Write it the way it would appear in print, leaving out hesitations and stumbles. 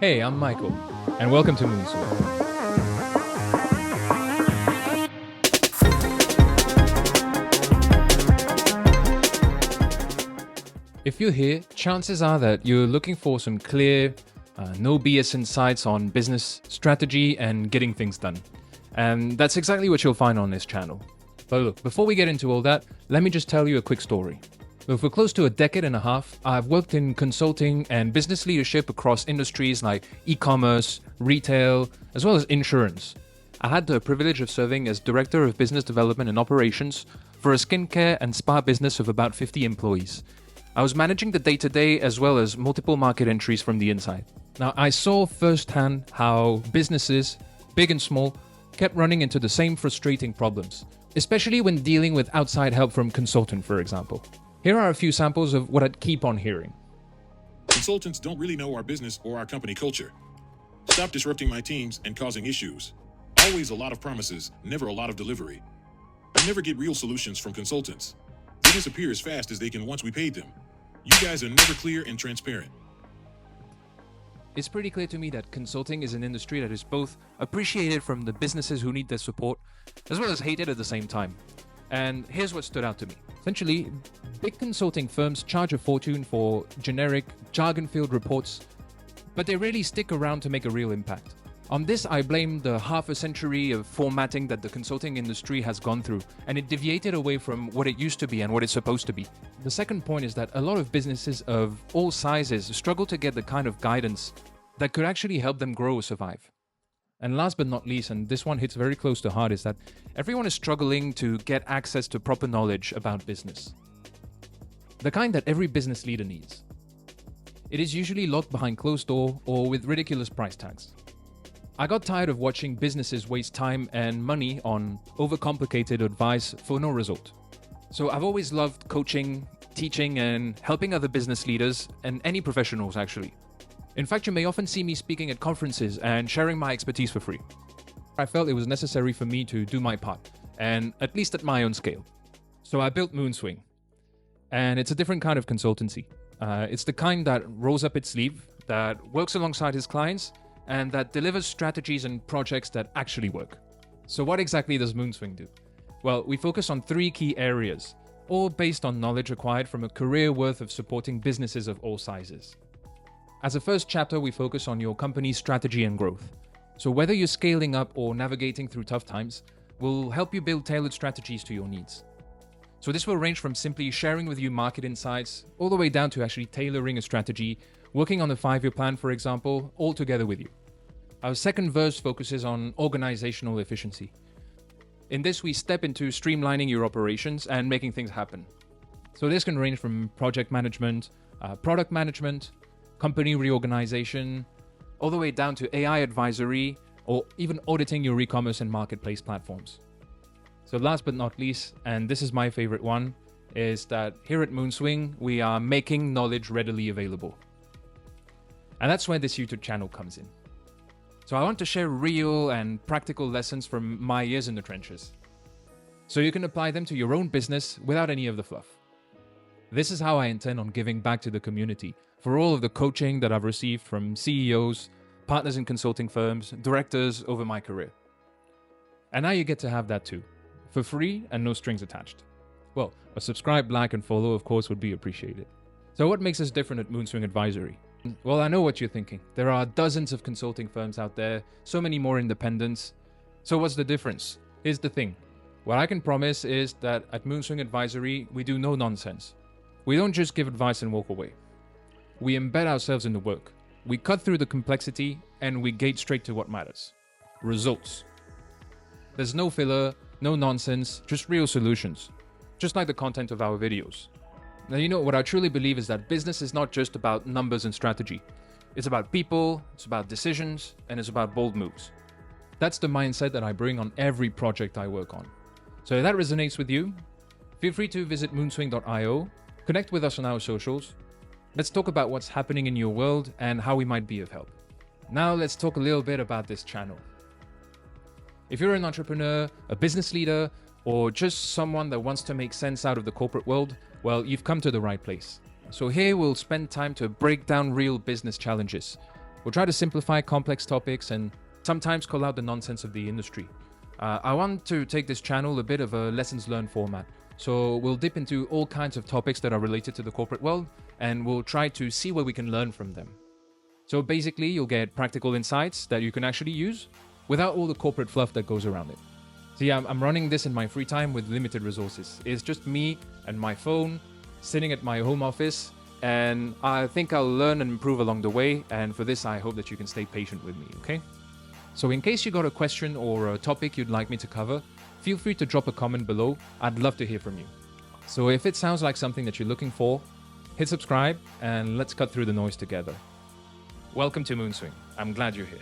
Hey, I'm Michael, and welcome to Moonswing. If you're here, chances are that you're looking for some clear, no BS insights on business strategy and getting things done. And that's exactly what you'll find on this channel. But look, before we get into all that, let me just tell you a quick story. Look, for close to a decade and a half, I've worked in consulting and business leadership across industries like e-commerce, retail, as well as insurance. I had the privilege of serving as Director of Business Development and Operations for a skincare and spa business of about 50 employees. I was managing the day-to-day as well as multiple market entries from the inside. Now, I saw firsthand how businesses, big and small, kept running into the same frustrating problems, especially when dealing with outside help from consultant, for example. Here are a few samples of what I'd keep on hearing. Consultants don't really know our business or our company culture. Stop disrupting my teams and causing issues. Always a lot of promises, never a lot of delivery. I never get real solutions from consultants. They disappear as fast as they can once we paid them. You guys are never clear and transparent. It's pretty clear to me that consulting is an industry that is both appreciated from the businesses who need their support, as well as hated at the same time. And here's what stood out to me. Essentially, big consulting firms charge a fortune for generic, jargon-filled reports, but they rarely stick around to make a real impact. On this, I blame the half a century of formatting that the consulting industry has gone through, and it deviated away from what it used to be and what it's supposed to be. The second point is that a lot of businesses of all sizes struggle to get the kind of guidance that could actually help them grow or survive. And last but not least, and this one hits very close to heart, is that everyone is struggling to get access to proper knowledge about business. The kind that every business leader needs. It is usually locked behind closed door or with ridiculous price tags. I got tired of watching businesses waste time and money on overcomplicated advice for no result. So I've always loved coaching, teaching, and helping other business leaders and any professionals actually. In fact, you may often see me speaking at conferences and sharing my expertise for free. I felt it was necessary for me to do my part, and at least at my own scale. So I built Moonswing. And it's a different kind of consultancy. It's the kind that rolls up its sleeve, that works alongside his clients, and that delivers strategies and projects that actually work. So what exactly does Moonswing do? Well, we focus on 3 key areas, all based on knowledge acquired from a career worth of supporting businesses of all sizes. As a first chapter, we focus on your company's strategy and growth. So whether you're scaling up or navigating through tough times, we'll help you build tailored strategies to your needs. So this will range from simply sharing with you market insights, all the way down to actually tailoring a strategy, working on a 5-year plan, for example, all together with you. Our second verse focuses on organizational efficiency. In this, we step into streamlining your operations and making things happen. So this can range from project management, product management, company reorganization, all the way down to AI advisory, or even auditing your e-commerce and marketplace platforms. So last but not least, and this is my favorite one, is that here at Moonswing, we are making knowledge readily available. And that's where this YouTube channel comes in. So I want to share real and practical lessons from my years in the trenches, so you can apply them to your own business without any of the fluff. This is how I intend on giving back to the community for all of the coaching that I've received from CEOs, partners in consulting firms, directors over my career. And now you get to have that too, for free and no strings attached. Well, a subscribe, like, and follow, of course, would be appreciated. So what makes us different at Moonswing Advisory? Well, I know what you're thinking. There are dozens of consulting firms out there, so many more independents. So what's the difference? Here's the thing. What I can promise is that at Moonswing Advisory, we do no nonsense. We don't just give advice and walk away. We embed ourselves in the work. We cut through the complexity and we gate straight to what matters. Results. There's no filler, no nonsense, just real solutions. Just like the content of our videos. Now, you know, what I truly believe is that business is not just about numbers and strategy. It's about people, it's about decisions, and it's about bold moves. That's the mindset that I bring on every project I work on. So if that resonates with you, feel free to visit moonswing.io, connect with us on our socials. Let's talk about what's happening in your world and how we might be of help. Now let's talk a little bit about this channel. If you're an entrepreneur, a business leader, or just someone that wants to make sense out of the corporate world, well, you've come to the right place. So here we'll spend time to break down real business challenges, We'll try to simplify complex topics and sometimes call out the nonsense of the industry. I want to take this channel a bit of a lessons learned format. So we'll dip into all kinds of topics that are related to the corporate world, and we'll try to see where we can learn from them. So basically, you'll get practical insights that you can actually use without all the corporate fluff that goes around it. See, I'm running this in my free time with limited resources. It's just me and my phone sitting at my home office, and I think I'll learn and improve along the way, and for this I hope that you can stay patient with me, okay? So in case you got a question or a topic you'd like me to cover, feel free to drop a comment below. I'd love to hear from you. So if it sounds like something that you're looking for, hit subscribe and let's cut through the noise together. Welcome to Moonswing. I'm glad you're here.